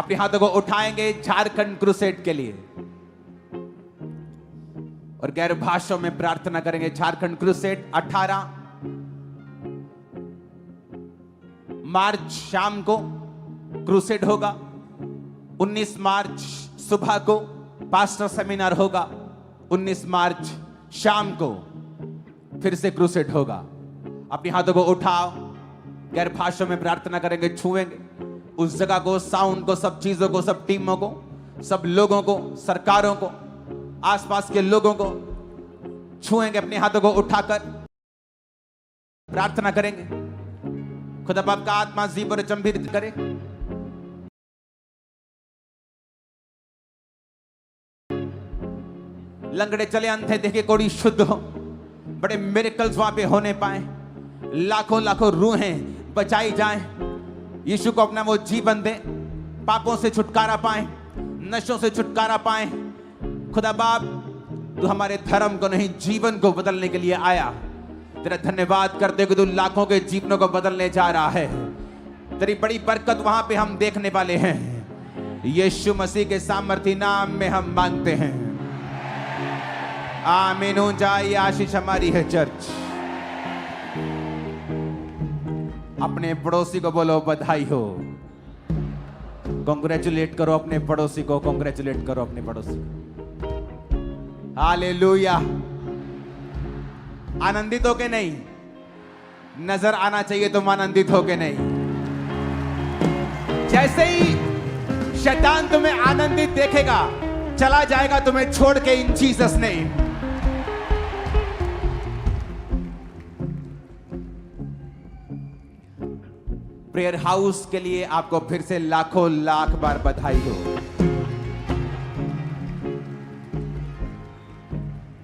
अपने हाथों को उठाएंगे झारखंड क्रूसेड के लिए और गैर भाषाओं में प्रार्थना करेंगे। झारखंड क्रूसेड 18 मार्च शाम को क्रूसेड होगा। 19 मार्च सुबह को पास्टर सेमिनार होगा। 19 मार्च शाम को फिर से क्रूसेड होगा। अपने हाथों को उठाओ, गैर भाषाओं में प्रार्थना करेंगे, छुएंगे उस जगह को, साउंड को, सब चीजों को, सब टीमों को, सब लोगों को, सरकारों को, आसपास के लोगों को छुएंगे। अपने हाथों को उठाकर प्रार्थना करेंगे। खुदा बाप का आत्मा जीव और चंबित करे। लंगड़े चले, अंधे देखे, कोड़ी शुद्ध हो। बड़े मिरेकल्स वहां पे होने पाए। लाखों लाखों रूहें बचाई जाएं। यीशु को अपना वो जीवन दे, पापों से छुटकारा पाए, नशों से छुटकारा पाए। खुदा बाप, तू हमारे धर्म को नहीं, जीवन को बदलने के लिए आया। तेरा धन्यवाद करते कि तू लाखों के जीवनों को बदलने जा रहा है। तेरी बड़ी बरकत वहां पे हम देखने वाले हैं। यीशु मसीह के सामर्थी नाम में हम मांगते हैं, आमीन। ऊंचा ये आशीष हमारी है चर्च। अपने पड़ोसी को बोलो बधाई हो। कांग्रेचुलेट करो अपने पड़ोसी को, कांग्रेचुलेट करो अपने पड़ोसी को। हालेलुया। आनंदित हो के नहीं, नजर आना चाहिए तुम आनंदित हो के नहीं। जैसे ही शैतान तुम्हें आनंदित देखेगा, चला जाएगा तुम्हें छोड़ के, इन जीसस नेम। प्रेयर हाउस के लिए आपको फिर से लाखों लाख बार बधाई हो।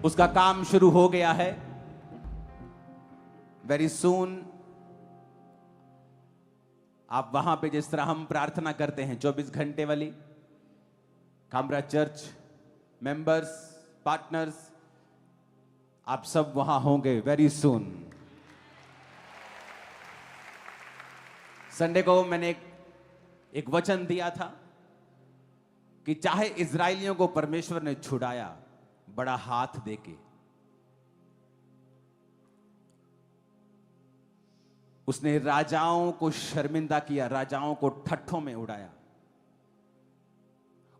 उसका काम शुरू हो गया है। वेरी सून आप वहां पे, जिस तरह हम प्रार्थना करते हैं 24 घंटे वाली, कामरा चर्च मेंबर्स, पार्टनर्स, आप सब वहां होंगे वेरी सून। संडे को मैंने एक वचन दिया था कि चाहे इजरायलियों को परमेश्वर ने छुड़ाया बड़ा हाथ देके, उसने राजाओं को शर्मिंदा किया, राजाओं को ठट्ठों में उड़ाया,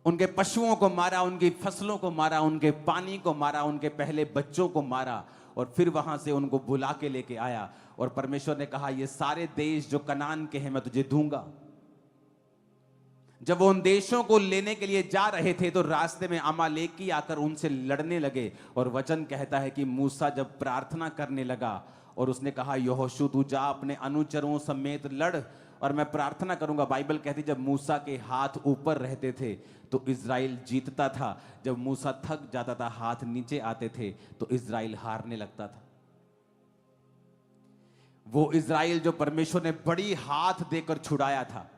उनके पशुओं को मारा, उनकी फसलों को मारा, उनके पानी को मारा, उनके पहले बच्चों को मारा, और फिर वहां से उनको बुला के लेके आया। और परमेश्वर ने कहा, ये सारे देश जो कनान के हैं मैं तुझे दूंगा। जब वो उन देशों को लेने के लिए जा रहे थे तो रास्ते में अमालेकी आकर उनसे लड़ने लगे। और वचन कहता है कि मूसा जब प्रार्थना करने लगा और उसने कहा, यहोशू तू जा अपने अनुचरों समेत लड़ और मैं प्रार्थना करूंगा। बाइबल कहती जब मूसा के हाथ ऊपर रहते थे तो इजराइल जीतता था, जब मूसा थक जाता था, हाथ नीचे आते थे, तो इजराइल हारने लगता था। वो इजराइल जो परमेश्वर ने बड़ी हाथ देकर छुड़ाया था,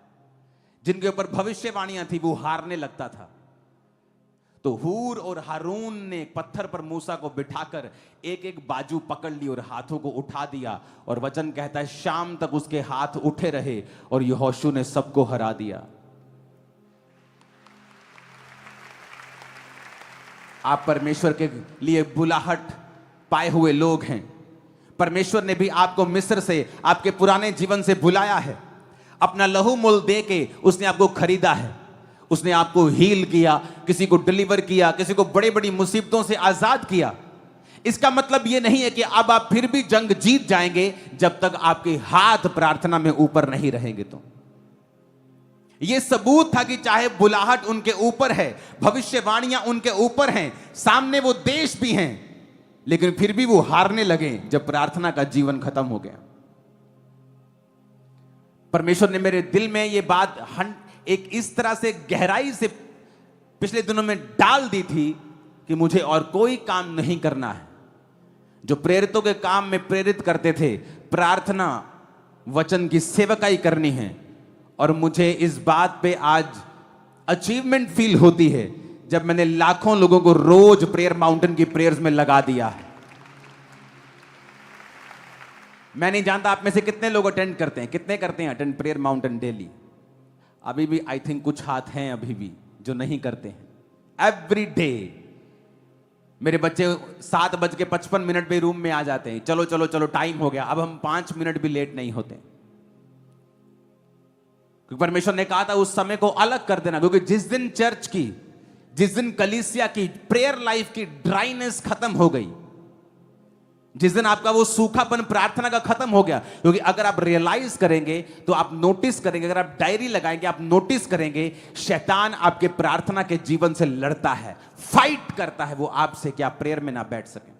जिनके ऊपर भविष्यवाणियां थी, वो हारने लगता था। तो हूर और हारून ने पत्थर पर मूसा को बिठाकर एक एक बाजू पकड़ ली और हाथों को उठा दिया। और वचन कहता है शाम तक उसके हाथ उठे रहे और यहोशू ने सबको हरा दिया। आप परमेश्वर के लिए बुलाहट पाए हुए लोग हैं। परमेश्वर ने भी आपको मिस्र से, आपके पुराने जीवन से बुलाया है। अपना लहू मोल दे के उसने आपको खरीदा है। उसने आपको हील किया, किसी को डिलीवर किया, किसी को बड़ी बड़ी मुसीबतों से आजाद किया। इसका मतलब यह नहीं है कि अब आप फिर भी जंग जीत जाएंगे जब तक आपके हाथ प्रार्थना में ऊपर नहीं रहेंगे। तो यह सबूत था कि चाहे बुलाहट उनके ऊपर है, भविष्यवाणियां उनके ऊपर हैं, सामने वो देश भी हैं, लेकिन फिर भी वो हारने लगे जब प्रार्थना का जीवन खत्म हो गया। परमेश्वर ने मेरे दिल में यह बात एक इस तरह से गहराई से पिछले दिनों में डाल दी थी कि मुझे और कोई काम नहीं करना है। जो प्रेरितों के काम में प्रेरित करते थे, प्रार्थना, वचन की सेवकाई करनी है। और मुझे इस बात पे आज अचीवमेंट फील होती है जब मैंने लाखों लोगों को रोज प्रेयर माउंटेन की प्रेयर्स में लगा दिया है। मैं नहीं जानता आप में से कितने लोग अटेंड करते हैं, कितने करते हैं अटेंड प्रेयर माउंटेन डेली। अभी भी आई थिंक कुछ हाथ हैं अभी भी जो नहीं करते हैं। एवरी डे मेरे बच्चे 7:55 पे रूम में आ जाते हैं, चलो चलो चलो टाइम हो गया, अब हम 5 मिनट भी लेट नहीं होते, क्योंकि परमेश्वर ने कहा था उस समय को अलग कर देना। क्योंकि जिस दिन चर्च की, जिस दिन कलीसिया की प्रेयर लाइफ की ड्राइनेस खत्म हो गई, जिस दिन आपका वो सूखापन प्रार्थना का खत्म हो गया, क्योंकि अगर आप रियलाइज करेंगे तो आप नोटिस करेंगे, अगर आप डायरी लगाएंगे आप नोटिस करेंगे, शैतान आपके प्रार्थना के जीवन से लड़ता है, फाइट करता है वो आपसे कि आप प्रेयर में ना बैठ सकें।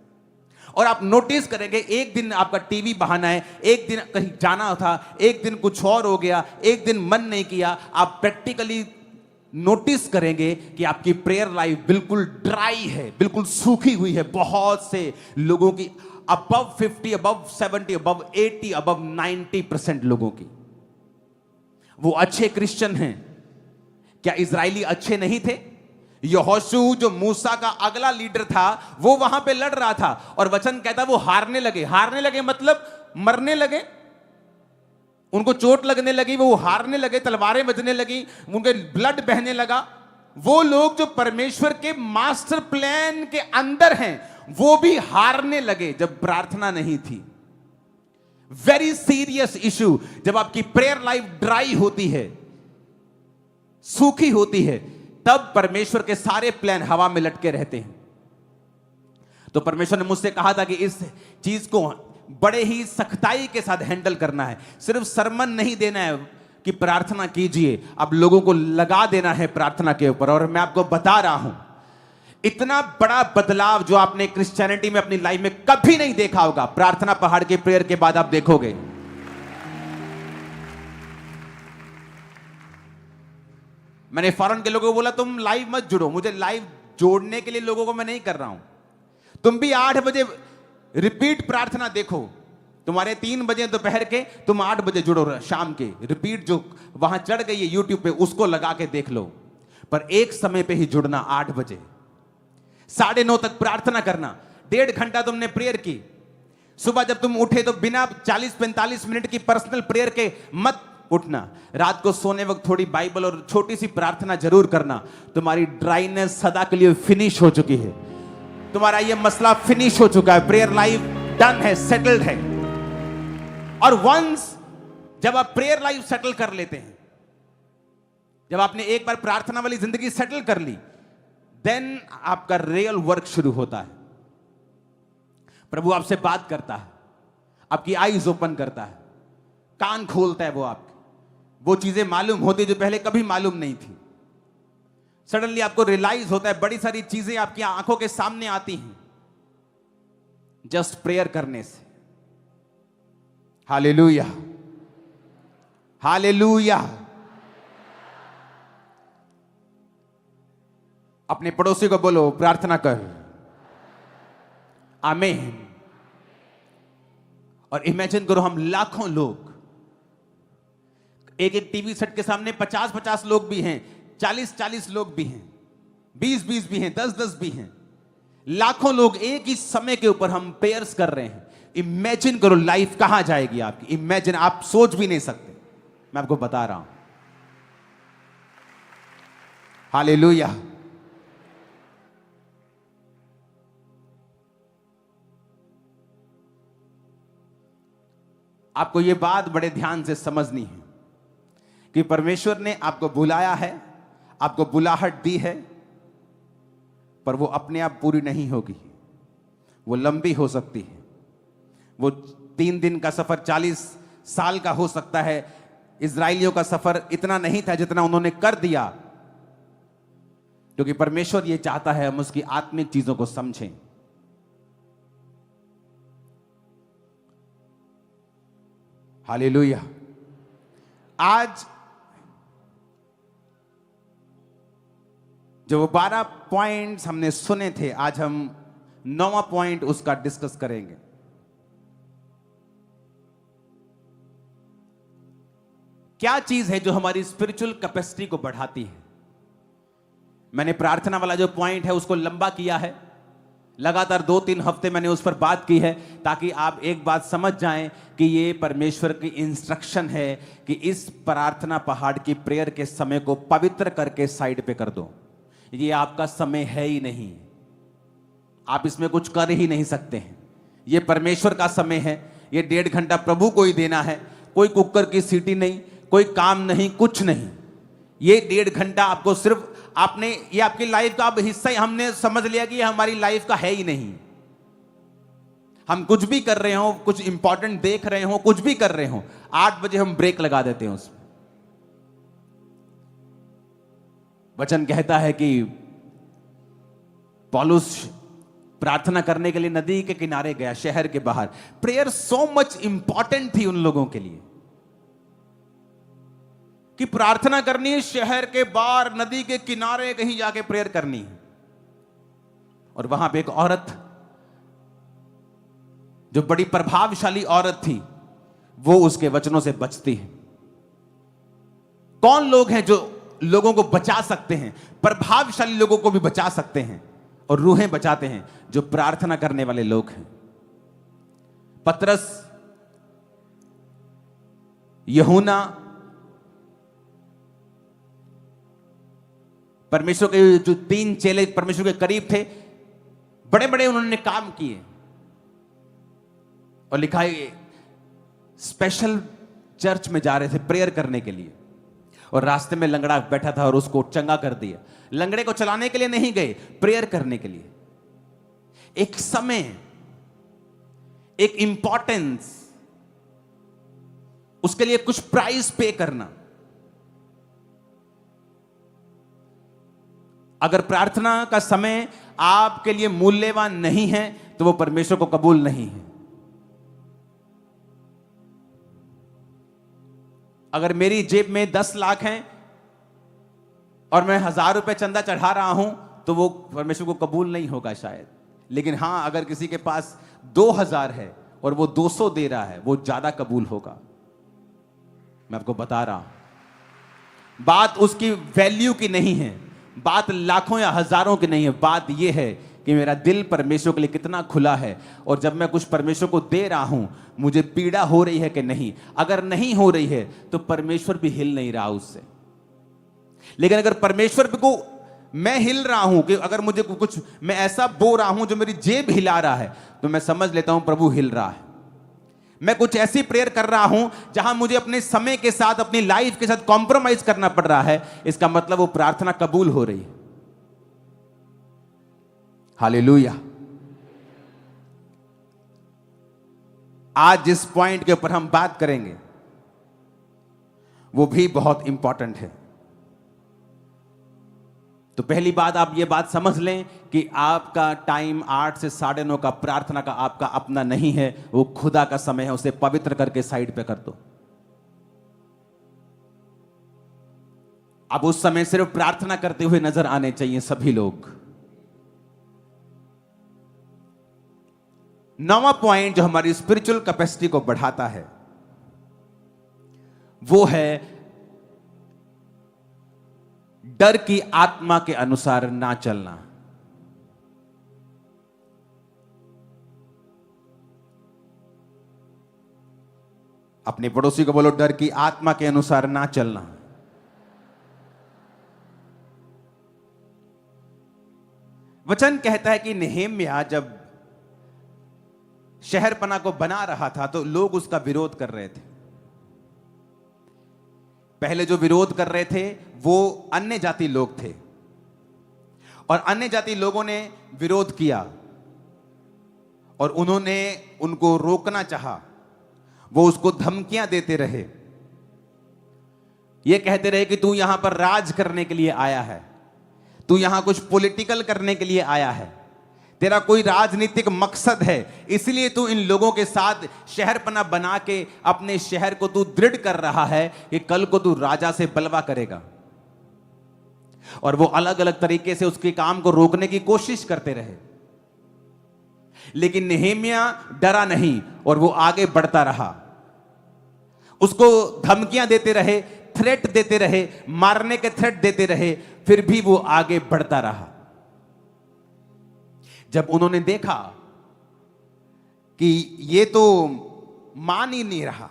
और आप नोटिस करेंगे एक दिन आपका टीवी बहाना है, एक दिन कहीं जाना था, एक दिन कुछ और हो गया, एक दिन मन नहीं किया, आप प्रैक्टिकली नोटिस करेंगे कि आपकी प्रेयर लाइफ बिल्कुल ड्राई है, बिल्कुल सूखी हुई है। बहुत से लोगों की अबव 50, अबव 70, अबव 80, अबव 90% लोगों की। वो अच्छे क्रिश्चियन हैं। क्या इजरायली अच्छे नहीं थे? यहोशू जो मूसा का अगला लीडर था वो वहां पे लड़ रहा था, और वचन कहता वो हारने लगे। हारने लगे मतलब मरने लगे, उनको चोट लगने लगी, वो हारने लगे, तलवारें बजने लगी, उनके ब्लड बहने लगा। वो लोग जो परमेश्वर के मास्टर प्लान के अंदर हैं वो भी हारने लगे जब प्रार्थना नहीं थी। Very serious issue. जब आपकी प्रेयर लाइफ ड्राई होती है, सूखी होती है, तब परमेश्वर के सारे प्लान हवा में लटके रहते हैं। तो परमेश्वर ने मुझसे कहा था कि इस चीज को बड़े ही सख्ताई के साथ हैंडल करना है। सिर्फ सरमन नहीं देना है कि प्रार्थना कीजिए, अब लोगों को लगा देना है प्रार्थना के ऊपर। और मैं आपको बता रहा हूं, इतना बड़ा बदलाव जो आपने क्रिश्चियनिटी में अपनी लाइफ में कभी नहीं देखा होगा, प्रार्थना पहाड़ के प्रेयर के बाद आप देखोगे। मैंने फॉरेन के लोगों को बोला तुम लाइव मत जुड़ो, मुझे लाइव जोड़ने के लिए लोगों को मैं नहीं कर रहा हूं। तुम भी 8 बजे रिपीट प्रार्थना देखो, तुम्हारे 3 बजे दोपहर के, तुम 8 बजे जुड़ो शाम के। रिपीट जो वहां चढ़ गई है यूट्यूब पे, उसको लगा के देख लो। पर एक समय पे ही जुड़ना, 8 बजे 9:30 तक प्रार्थना करना। 1.5 घंटा तुमने प्रेयर की। सुबह जब तुम उठे तो बिना 40-45 मिनट की पर्सनल प्रेयर के मत उठना। रात को सोने वक्त थोड़ी बाइबल और छोटी सी प्रार्थना जरूर करना। तुम्हारी ड्राइनेस सदा के लिए फिनिश हो चुकी है, तुम्हारा यह मसला फिनिश हो चुका है, प्रेयर लाइफ डन है, सेटल्ड है। और वंस जब आप प्रेयर लाइफ सेटल कर लेते हैं, जब आपने एक बार प्रार्थना वाली जिंदगी सेटल कर ली, देन आपका रियल वर्क शुरू होता है। प्रभु आपसे बात करता है, आपकी आईज ओपन करता है, कान खोलता है, वो आपके वो चीजें मालूम होती जो पहले कभी मालूम नहीं थी। सडनली आपको रियलाइज होता है, बड़ी सारी चीजें आपकी आंखों के सामने आती हैं जस्ट प्रेयर करने से। Hallelujah, hallelujah. अपने पड़ोसी को बोलो प्रार्थना कर, आमीन। और इमेजिन करो हम लाखों लोग, एक एक टीवी सेट के सामने 50-50 लोग भी हैं, 40-40 लोग भी हैं, 20-20 भी हैं, 10-10 भी हैं, लाखों लोग एक ही समय के ऊपर हम प्रेयर्स कर रहे हैं। इमेजिन करो लाइफ कहां जाएगी आपकी। इमेजिन, आप सोच भी नहीं सकते, मैं आपको बता रहा हूं। हालेलुया। आपको यह बात बड़े ध्यान से समझनी है कि परमेश्वर ने आपको बुलाया है, आपको बुलाहट दी है, पर वो अपने आप पूरी नहीं होगी, वो लंबी हो सकती है। वो 3 दिन का सफर 40 साल का हो सकता है। इजराइलियों का सफर इतना नहीं था जितना उन्होंने कर दिया, क्योंकि परमेश्वर ये चाहता है हम उसकी आत्मिक चीजों को समझें। हालेलुया। आज जो 12 पॉइंट्स हमने सुने थे, आज हम 9वां पॉइंट उसका डिस्कस करेंगे। क्या चीज है जो हमारी स्पिरिचुअल कैपेसिटी को बढ़ाती है? मैंने प्रार्थना वाला जो पॉइंट है उसको लंबा किया है, लगातार 2-3 हफ्ते मैंने उस पर बात की है ताकि आप एक बात समझ जाएं कि ये परमेश्वर की इंस्ट्रक्शन है कि इस प्रार्थना पहाड़ की प्रेयर के समय को पवित्र करके साइड पे कर दो। ये आपका समय है ही नहीं, आप इसमें कुछ कर ही नहीं सकते हैं। ये परमेश्वर का समय है। ये 1.5 घंटा प्रभु को ही देना है। कोई कुकर की सीटी नहीं, कोई काम नहीं, कुछ नहीं। ये 1.5 घंटा आपको सिर्फ आपने, ये आपकी लाइफ का अब हिस्सा ही हमने समझ लिया कि ये हमारी लाइफ का है ही नहीं। हम कुछ भी कर रहे हो, कुछ इंपॉर्टेंट देख रहे हो, कुछ भी कर रहे हो, 8 बजे हम ब्रेक लगा देते हैं उसमें। वचन कहता है कि पौलुस प्रार्थना करने के लिए नदी के किनारे गया, शहर के बाहर। प्रेयर सो मच इंपॉर्टेंट थी उन लोगों के लिए कि प्रार्थना करनी है शहर के बाहर, नदी के किनारे कहीं जाके प्रेयर करनी है। और वहां पे एक औरत, जो बड़ी प्रभावशाली औरत थी, वो उसके वचनों से बचती है। कौन लोग हैं जो लोगों को बचा सकते हैं? प्रभावशाली लोगों को भी बचा सकते हैं और रूहें बचाते हैं, जो प्रार्थना करने वाले लोग हैं। पतरस, यूहन्ना, परमेश्वर के जो 3 चेले परमेश्वर के करीब थे, बड़े बड़े उन्होंने काम किए। और लिखा है स्पेशल चर्च में जा रहे थे प्रेयर करने के लिए, और रास्ते में लंगड़ा बैठा था और उसको चंगा कर दिया। लंगड़े को चलाने के लिए नहीं गए, प्रेयर करने के लिए। एक समय, एक इंपॉर्टेंस, उसके लिए कुछ प्राइस पे करना। अगर प्रार्थना का समय आपके लिए मूल्यवान नहीं है तो वो परमेश्वर को कबूल नहीं है। अगर मेरी जेब में 10 लाख हैं और मैं 1000 रुपए चंदा चढ़ा रहा हूं तो वो परमेश्वर को कबूल नहीं होगा शायद। लेकिन हां, अगर किसी के पास 2000 है और वो 200 दे रहा है, वो ज्यादा कबूल होगा। मैं आपको बता रहा हूं, बात उसकी वैल्यू की नहीं है, बात लाखों या हजारों की नहीं है। बात यह है कि मेरा दिल परमेश्वर के लिए कितना खुला है, और जब मैं कुछ परमेश्वर को दे रहा हूं, मुझे पीड़ा हो रही है कि नहीं। अगर नहीं हो रही है तो परमेश्वर भी हिल नहीं रहा उससे। लेकिन अगर परमेश्वर को मैं हिल रहा हूं, कि अगर मुझे कुछ, मैं ऐसा बो रहा हूं जो मेरी जेब हिला रहा है, तो मैं समझ लेता हूं प्रभु हिल रहा है। मैं कुछ ऐसी प्रेयर कर रहा हूं जहां मुझे अपने समय के साथ, अपनी लाइफ के साथ कॉम्प्रोमाइज करना पड़ रहा है, इसका मतलब वो प्रार्थना कबूल हो रही है। हालेलुया। आज जिस पॉइंट के ऊपर हम बात करेंगे वो भी बहुत इंपॉर्टेंट है। तो पहली बात, आप ये बात समझ लें कि आपका टाइम 8 से 9:30 का प्रार्थना का आपका अपना नहीं है, वो खुदा का समय है। उसे पवित्र करके साइड पे कर दो। अब उस समय सिर्फ प्रार्थना करते हुए नजर आने चाहिए सभी लोग। 9वां पॉइंट जो हमारी स्पिरिचुअल कैपेसिटी को बढ़ाता है वो है डर की आत्मा के अनुसार ना चलना। अपने पड़ोसी को बोलो, डर की आत्मा के अनुसार ना चलना। वचन कहता है कि नेहेम्याह जब शहरपना को बना रहा था तो लोग उसका विरोध कर रहे थे। पहले जो विरोध कर रहे थे वो अन्य जाति लोग थे, और अन्य जाति लोगों ने विरोध किया और उन्होंने उनको रोकना चाहा। वो उसको धमकियां देते रहे, ये कहते रहे कि तू यहां पर राज करने के लिए आया है, तू यहां कुछ पॉलिटिकल करने के लिए आया है, तेरा कोई राजनीतिक मकसद है, इसलिए तू इन लोगों के साथ शहरपना बना के अपने शहर को तू दृढ़ कर रहा है कि कल को तू राजा से बलवा करेगा। और वो अलग अलग तरीके से उसके काम को रोकने की कोशिश करते रहे, लेकिन नेहेम्याह डरा नहीं और वो आगे बढ़ता रहा। उसको धमकियां देते रहे, थ्रेट देते रहे, मारने के थ्रेट देते रहे, फिर भी वो आगे बढ़ता रहा। जब उन्होंने देखा कि ये तो मान ही नहीं रहा,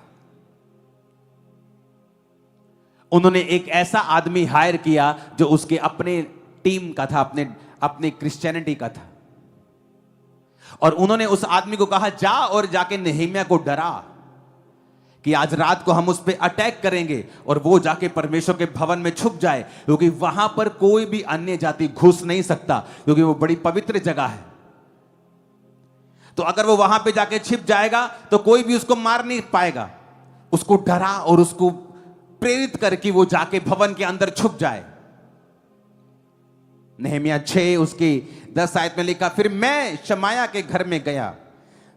उन्होंने एक ऐसा आदमी हायर किया जो उसके अपने टीम का था, अपने क्रिश्चियनिटी का था, और उन्होंने उस आदमी को कहा जा और जाके नेहेमिया को डरा कि आज रात को हम उस पर अटैक करेंगे और वो जाके परमेश्वर के भवन में छुप जाए, क्योंकि वहां पर कोई भी अन्य जाति घुस नहीं सकता, क्योंकि वो बड़ी पवित्र जगह है। तो अगर वो वहां पे जाके छिप जाएगा तो कोई भी उसको मार नहीं पाएगा। उसको डरा और उसको प्रेरित करके वो जाके भवन के अंदर छुप जाए। नेहेमिया 6 उसकी 10 आयत में लिखा, फिर मैं शमाया के घर में गया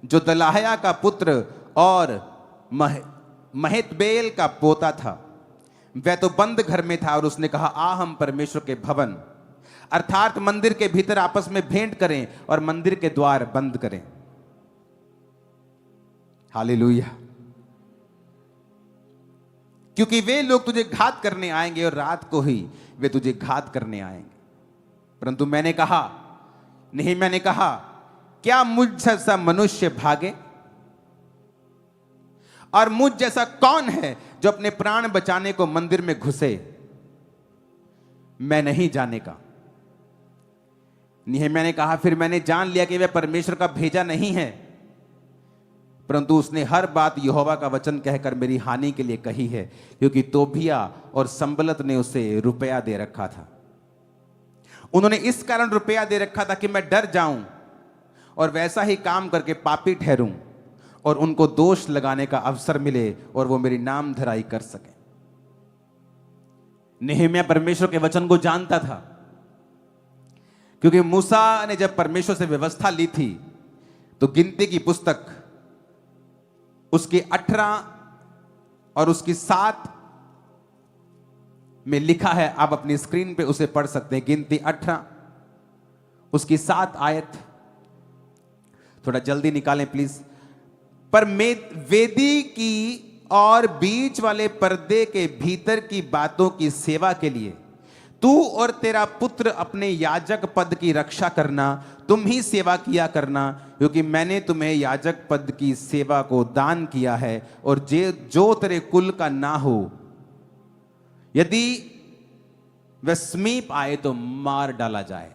जो दलाहया का पुत्र और महतबेल का पोता था। वह तो बंद घर में था और उसने कहा आ हम परमेश्वर के भवन अर्थात मंदिर के भीतर आपस में भेंट करें और मंदिर के द्वार बंद करें। हालेलुया। क्योंकि वे लोग तुझे घात करने आएंगे और रात को ही वे तुझे घात करने आएंगे। परंतु मैंने कहा, नेहेमिया ने कहा, क्या मुझ जैसा मनुष्य भागे? और मुझ जैसा कौन है जो अपने प्राण बचाने को मंदिर में घुसे? मैं नहीं जाने का। नेहेमिया ने कहा, फिर मैंने जान लिया कि वह परमेश्वर का भेजा नहीं है, परंतु उसने हर बात यहोवा का वचन कहकर मेरी हानि के लिए कही है, क्योंकि तोबिया और संबलत ने उसे रुपया दे रखा था। उन्होंने इस कारण रुपया दे रखा था कि मैं डर जाऊं और वैसा ही काम करके पापी ठहरूं और उनको दोष लगाने का अवसर मिले और वो मेरी नाम धराई कर सके। नेहेमिया परमेश्वर के वचन को जानता था, क्योंकि मूसा ने जब परमेश्वर से व्यवस्था ली थी तो गिनती की पुस्तक उसकी 18 और उसकी 7 में लिखा है, आप अपनी स्क्रीन पे उसे पढ़ सकते हैं। गिनती 18 उसकी 7 आयत, थोड़ा जल्दी निकालें प्लीज। पर वेदी की और बीच वाले पर्दे के भीतर की बातों की सेवा के लिए तू और तेरा पुत्र अपने याजक पद की रक्षा करना, तुम ही सेवा किया करना, क्योंकि मैंने तुम्हें याजक पद की सेवा को दान किया है। और जो तेरे कुल का ना हो, यदि वह समीप आए तो मार डाला जाए।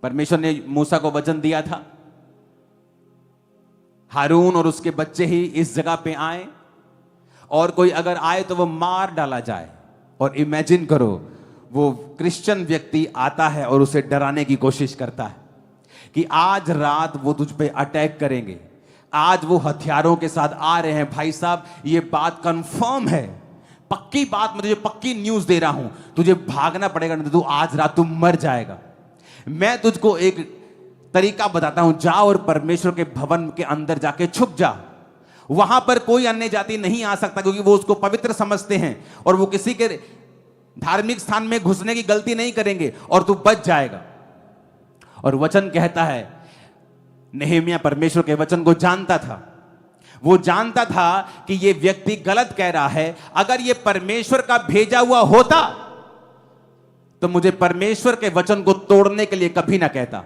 परमेश्वर ने मूसा को वचन दिया था, हारून और उसके बच्चे ही इस जगह पे आए और कोई अगर आए तो वो मार डाला जाए। और इमेजिन करो, वो क्रिश्चियन व्यक्ति आता है और उसे डराने की कोशिश करता है कि आज रात वो तुझ पे अटैक करेंगे, आज वो हथियारों के साथ आ रहे हैं। भाई साहब, ये बात कंफर्म है, पक्की बात, मैं तुझे पक्की न्यूज दे रहा हूं, तुझे भागना पड़ेगा, नहीं तो तू आज रात तू मर जाएगा। मैं तुझको एक तरीका बताता हूं, जा और परमेश्वर के भवन के अंदर जाके छुप जा। वहां पर कोई अन्य जाति नहीं आ सकता, क्योंकि वो उसको पवित्र समझते हैं और वो किसी के धार्मिक स्थान में घुसने की गलती नहीं करेंगे और तू बच जाएगा। और वचन कहता है, नेहेमिया परमेश्वर के वचन को जानता था। वो जानता था कि ये व्यक्ति गलत कह रहा है। अगर ये परमेश्वर का भेजा हुआ होता तो मुझे परमेश्वर के वचन को तोड़ने के लिए कभी ना कहता।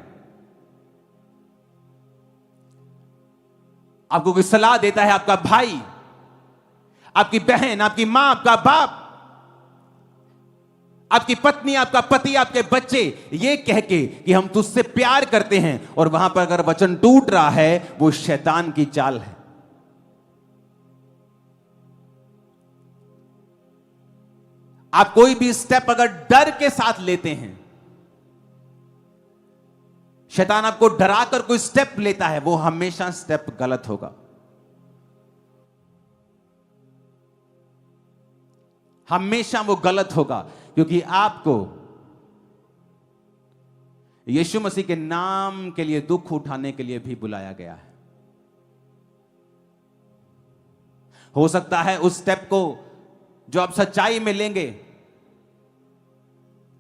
आपको कोई सलाह देता है, आपका भाई, आपकी बहन, आपकी मां, आपका बाप, आपकी पत्नी, आपका पति, आपके बच्चे, ये कह के कि हम तुझसे प्यार करते हैं, और वहां पर अगर वचन टूट रहा है, वो शैतान की चाल है। आप कोई भी स्टेप अगर डर के साथ लेते हैं, शैतान आपको डराकर कोई स्टेप लेता है, वो हमेशा स्टेप गलत होगा। हमेशा वो गलत होगा, क्योंकि आपको यीशु मसीह के नाम के लिए दुख उठाने के लिए भी बुलाया गया है। हो सकता है उस स्टेप को जो आप सच्चाई में लेंगे,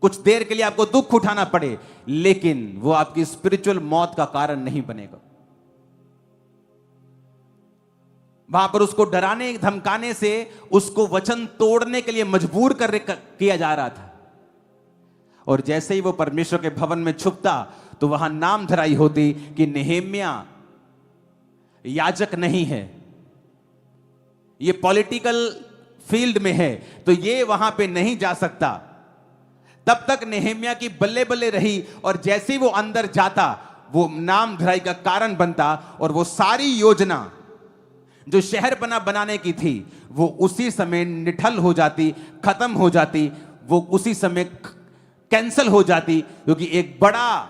कुछ देर के लिए आपको दुख उठाना पड़े, लेकिन वो आपकी स्पिरिचुअल मौत का कारण नहीं बनेगा। वहां पर उसको डराने धमकाने से उसको वचन तोड़ने के लिए मजबूर किया जा रहा था। और जैसे ही वो परमेश्वर के भवन में छुपता तो वहां नाम धराई होती कि नेहेम्या याजक नहीं है, ये पॉलिटिकल फील्ड में है, तो ये वहां पे नहीं जा सकता। तब तक नेहेम्या की बल्ले बल्ले रही, और जैसे ही वो अंदर जाता वो नाम धराई का कारण बनता, और वो सारी योजना जो शहर बनाने की थी वो उसी समय निठल हो जाती, खत्म हो जाती, वो उसी समय कैंसल हो जाती, क्योंकि एक बड़ा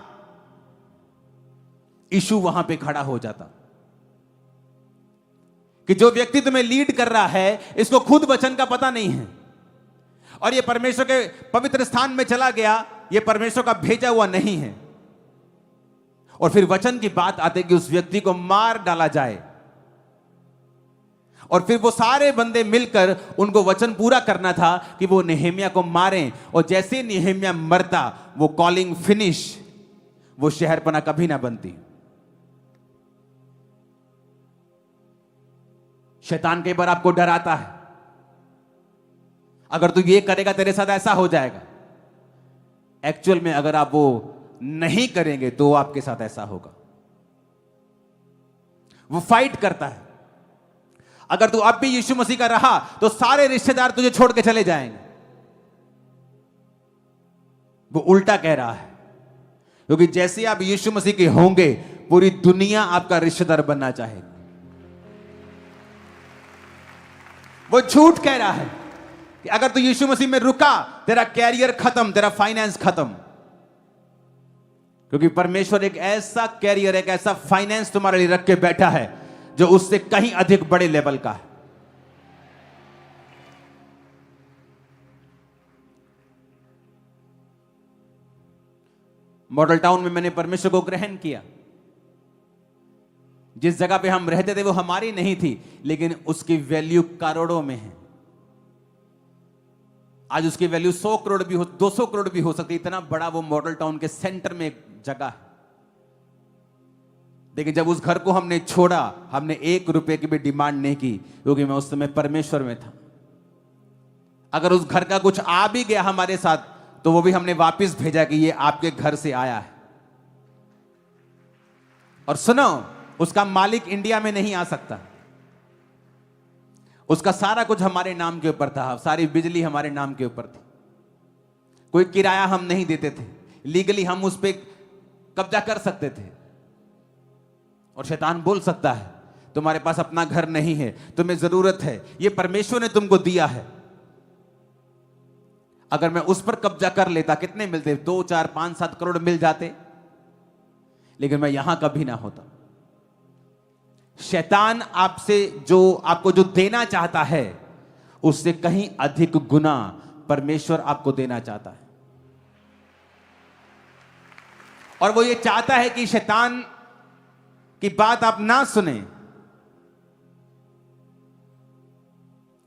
इशू वहां पे खड़ा हो जाता कि जो व्यक्ति तुम्हें लीड कर रहा है इसको खुद वचन का पता नहीं है, और ये परमेश्वर के पवित्र स्थान में चला गया, ये परमेश्वर का भेजा हुआ नहीं है, और फिर वचन की बात आती कि उस व्यक्ति को मार डाला जाए, और फिर वो सारे बंदे मिलकर उनको वचन पूरा करना था कि वो नेहेम्या को मारें, और जैसे नेहेम्या मरता वो कॉलिंग फिनिश, वो शहरपना कभी ना बनती। शैतान कई बार आपको डराता है, अगर तू ये करेगा तेरे साथ ऐसा हो जाएगा। एक्चुअल में अगर आप वो नहीं करेंगे तो आपके साथ ऐसा होगा। वो फाइट करता है, अगर तू अब भी यीशु मसीह का रहा तो सारे रिश्तेदार तुझे छोड़ के चले जाएंगे। वो उल्टा कह रहा है, क्योंकि जैसे आप यीशु मसीह के होंगे पूरी दुनिया आपका रिश्तेदार बनना चाहेगी। वो झूठ कह रहा है कि अगर तू यीशु मसीह में रुका तेरा कैरियर खत्म, तेरा फाइनेंस खत्म, क्योंकि परमेश्वर एक ऐसा कैरियर, एक ऐसा फाइनेंस तुम्हारे लिए रख के बैठा है जो उससे कहीं अधिक बड़े लेवल का है। मॉडल टाउन में मैंने परमेश्वर को ग्रहण किया। जिस जगह पे हम रहते थे वो हमारी नहीं थी, लेकिन उसकी वैल्यू करोड़ों में है। आज उसकी वैल्यू 100 करोड़ भी हो, 200 करोड़ भी हो सकती है, इतना बड़ा वो मॉडल टाउन के सेंटर में एक जगह है। लेकिन जब उस घर को हमने छोड़ा, हमने 1 रुपए की भी डिमांड नहीं की, क्योंकि मैं उस समय परमेश्वर में था। अगर उस घर का कुछ आ भी गया हमारे साथ तो वो भी हमने वापस भेजा कि ये आपके घर से आया है। और सुनो, उसका मालिक इंडिया में नहीं आ सकता, उसका सारा कुछ हमारे नाम के ऊपर था, सारी बिजली हमारे नाम के ऊपर थी, कोई किराया हम नहीं देते थे, लीगली हम उस पर कब्जा कर सकते थे। और शैतान बोल सकता है तुम्हारे पास अपना घर नहीं है, तुम्हें जरूरत है, ये परमेश्वर ने तुमको दिया है। अगर मैं उस पर कब्जा कर लेता, कितने मिलते? 2, 4, 5, 7 करोड़ मिल जाते, लेकिन मैं यहां कभी ना होता। शैतान आपसे आपको जो देना चाहता है उससे कहीं अधिक गुना परमेश्वर आपको देना चाहता है। और वो ये चाहता है कि शैतान की बात आप ना सुने।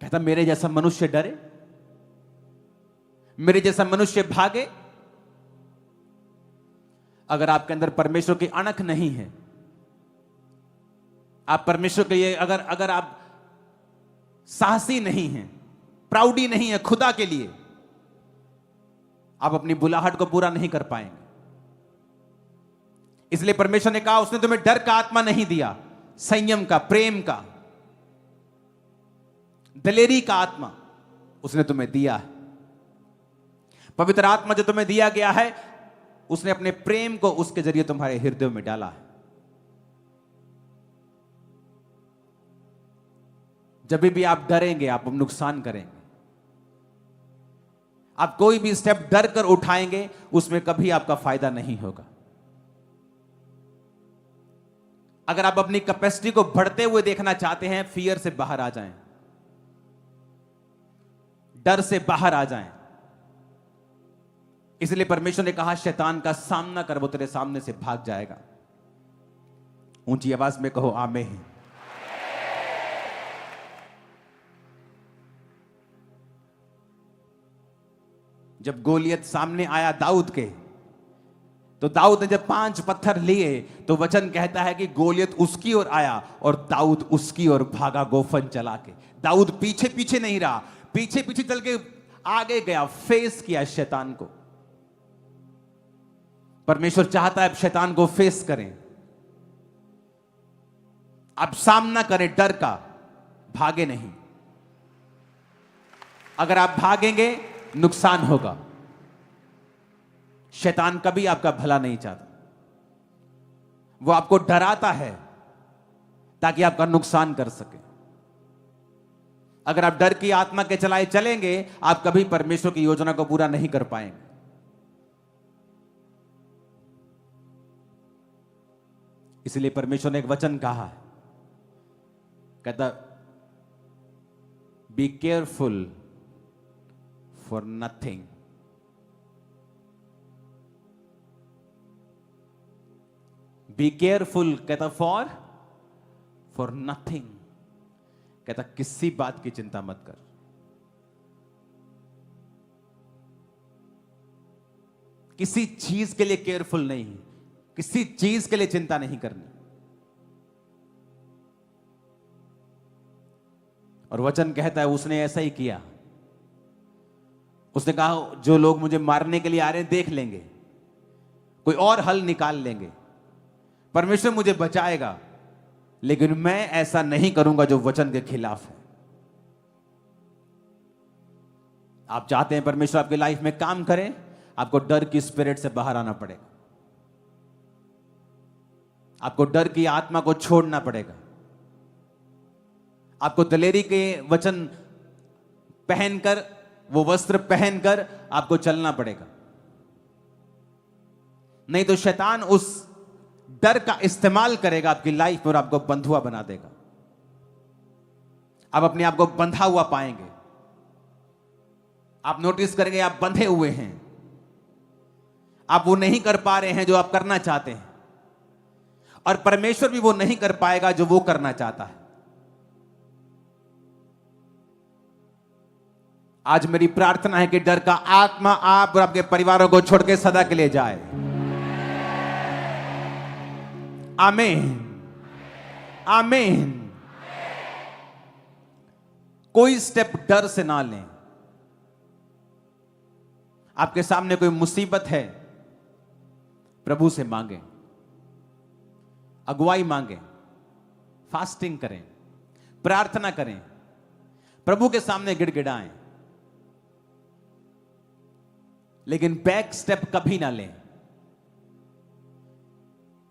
कहता मेरे जैसा मनुष्य डरे, मेरे जैसा मनुष्य भागे। अगर आपके अंदर परमेश्वर की अणख नहीं है, आप परमेश्वर के लिए अगर आप साहसी नहीं हैं, प्राउडी नहीं है खुदा के लिए, आप अपनी बुलाहट को पूरा नहीं कर पाएंगे। इसलिए परमेश्वर ने कहा उसने तुम्हें डर का आत्मा नहीं दिया, संयम का, प्रेम का, दलेरी का आत्मा उसने तुम्हें दिया है। पवित्र आत्मा जो तुम्हें दिया गया है उसने अपने प्रेम को उसके जरिए तुम्हारे हृदय में डाला है। जब भी आप डरेंगे आप नुकसान करेंगे। आप कोई भी स्टेप डर कर उठाएंगे उसमें कभी आपका फायदा नहीं होगा। अगर आप अपनी कैपेसिटी को बढ़ते हुए देखना चाहते हैं, फियर से बाहर आ जाएं, डर से बाहर आ जाएं। इसलिए परमेश्वर ने कहा शैतान का सामना कर, वो तेरे सामने से भाग जाएगा। ऊंची आवाज में कहो आमीन। जब गोलियत सामने आया दाऊद के, तो दाऊद ने जब 5 पत्थर लिए तो वचन कहता है कि गोलियत उसकी ओर आया और दाऊद उसकी ओर भागा गोफन चला के। दाऊद पीछे पीछे नहीं रहा, पीछे पीछे चल के आगे गया, फेस किया शैतान को। परमेश्वर चाहता है आप शैतान को फेस करें, आप सामना करें डर का, भागे नहीं। अगर आप भागेंगे नुकसान होगा। शैतान कभी आपका भला नहीं चाहता, वो आपको डराता है ताकि आपका नुकसान कर सके। अगर आप डर की आत्मा के चलाए चलेंगे, आप कभी परमेश्वर की योजना को पूरा नहीं कर पाएंगे। इसलिए परमेश्वर ने एक वचन कहा है, कहता be careful for nothing. Be careful कहता फॉर नथिंग, कहता किसी बात की चिंता मत कर। किसी चीज के लिए केयरफुल नहीं, किसी चीज के लिए चिंता नहीं करनी। और वचन कहता है उसने ऐसा ही किया। उसने कहा जो लोग मुझे मारने के लिए आ रहे हैं देख लेंगे, कोई और हल निकाल लेंगे, परमेश्वर मुझे बचाएगा, लेकिन मैं ऐसा नहीं करूंगा जो वचन के खिलाफ है। आप चाहते हैं परमेश्वर आपकी लाइफ में काम करे, आपको डर की स्पिरिट से बाहर आना पड़ेगा। आपको डर की आत्मा को छोड़ना पड़ेगा। आपको दिलेरी के वचन पहनकर, वो वस्त्र पहनकर आपको चलना पड़ेगा। नहीं तो शैतान उस डर का इस्तेमाल करेगा आपकी लाइफ में और आपको बंधुआ बना देगा। आप अपने आप को बंधा हुआ पाएंगे। आप नोटिस करेंगे आप बंधे हुए हैं, आप वो नहीं कर पा रहे हैं जो आप करना चाहते हैं, और परमेश्वर भी वो नहीं कर पाएगा जो वो करना चाहता है। आज मेरी प्रार्थना है कि डर का आत्मा आप और आपके परिवारों को छोड़ के सदा के लिए जाए। आमीन, आमीन। कोई स्टेप डर से ना लें। आपके सामने कोई मुसीबत है, प्रभु से मांगे, अगुवाई मांगे, फास्टिंग करें, प्रार्थना करें, प्रभु के सामने गिड़गिड़ाएं, लेकिन बैक स्टेप कभी ना लें।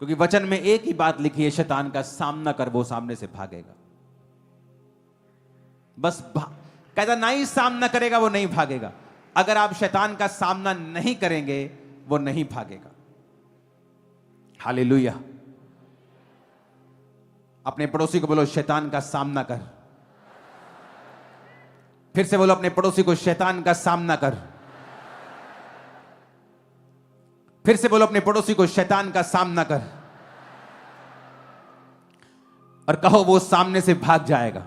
क्योंकि वचन में एक ही बात लिखी है, शैतान का सामना कर वो सामने से भागेगा। बस कहता ना ही सामना करेगा वो नहीं भागेगा। अगर आप शैतान का सामना नहीं करेंगे वो नहीं भागेगा। हालेलुया। अपने पड़ोसी को बोलो शैतान का सामना कर। फिर से बोलो अपने पड़ोसी को शैतान का सामना कर। फिर से बोलो अपने पड़ोसी को शैतान का सामना कर, और कहो वो सामने से भाग जाएगा।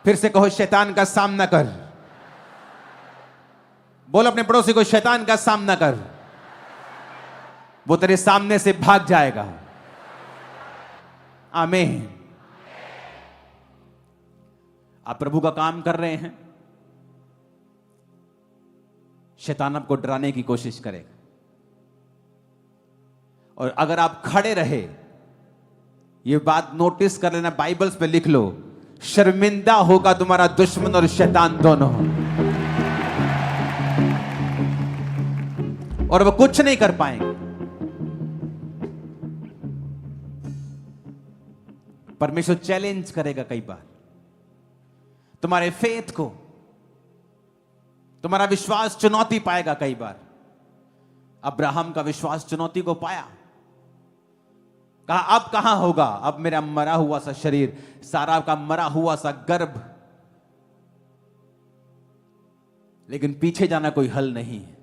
फिर से कहो शैतान का सामना कर। बोलो अपने पड़ोसी को शैतान का सामना कर, वो तेरे सामने से भाग जाएगा। आमीन। आप प्रभु का काम कर रहे हैं, शैतान आपको डराने की कोशिश करेगा। और अगर आप खड़े रहे, ये बात नोटिस कर लेना, बाइबल्स पे लिख लो, शर्मिंदा होगा तुम्हारा दुश्मन और शैतान दोनों, और वो कुछ नहीं कर पाएंगे। परमेश्वर चैलेंज करेगा कई बार तुम्हारे फेथ को, तुम्हारा विश्वास चुनौती पाएगा कई बार। अब्राहम का विश्वास चुनौती को पाया, कहा अब कहां होगा, अब मेरा मरा हुआ सा शरीर, सारा का मरा हुआ सा गर्भ, लेकिन पीछे जाना कोई हल नहीं है।